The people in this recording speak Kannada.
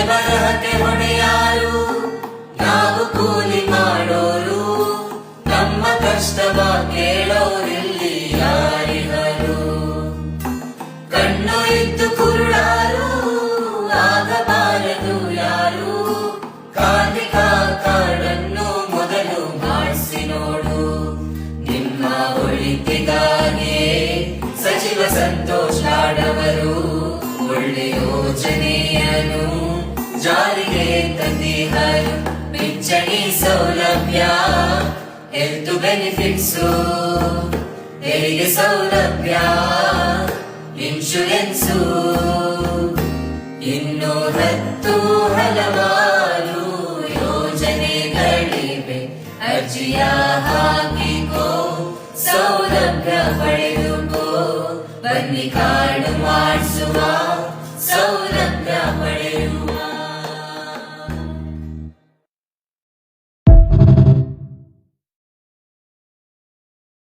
ಬರಹಕ್ಕೆ ಹೊಣೆಯಾರು ನಾವು ಕೂಲಿ ಮಾಡೋರು, ನಮ್ಮ ಕಷ್ಟವ ಕೇಳೋರಿಲ್ಲಿ ಯಾರಿಗರು. ಕಣ್ಣು ಇದ್ದು ಕುರುಡಾರು ಆಗಬಾರದು ಯಾರು, ಕಾರ್ಮಿಕ ಕಾರ್ಡನ್ನು ಮೊದಲು ಮಾಡಿಸಿ ನೋಡು. ನಿಮ್ಮ ಒಳಿತಿಗಾಗಿ ಸಚಿವ ಸಂತೋಷ್ ಲಾಡವರು ಒಳ್ಳೆ ಯೋಜನೆಯನ್ನು ಜಾರಿಗೆ ತಂದಿದ್ದರು. ಪಿಂಚಣಿ ಸೌಲಭ್ಯ, ಹೆಲ್ತ್ ಬೆನಿಫಿಟ್ಸು, ತೆರಿಗೆ ಸೌಲಭ್ಯ, ಇನ್ಶೂರೆನ್ಸು, ಇನ್ನೂ 10 ಹಲವಾರು ಯೋಜನೆಗಳಿವೆ. ಅರ್ಜಿಯ ಹಾಕಿಕೋ, ಸೌಲಭ್ಯ ಪಡೆದುಕೋ, ಬನ್ನಿ ಕಾರ್ಡ್ ಮಾಡಿಸುವ, ಸೌಲಭ್ಯ ಪಡೆದುಕೋ.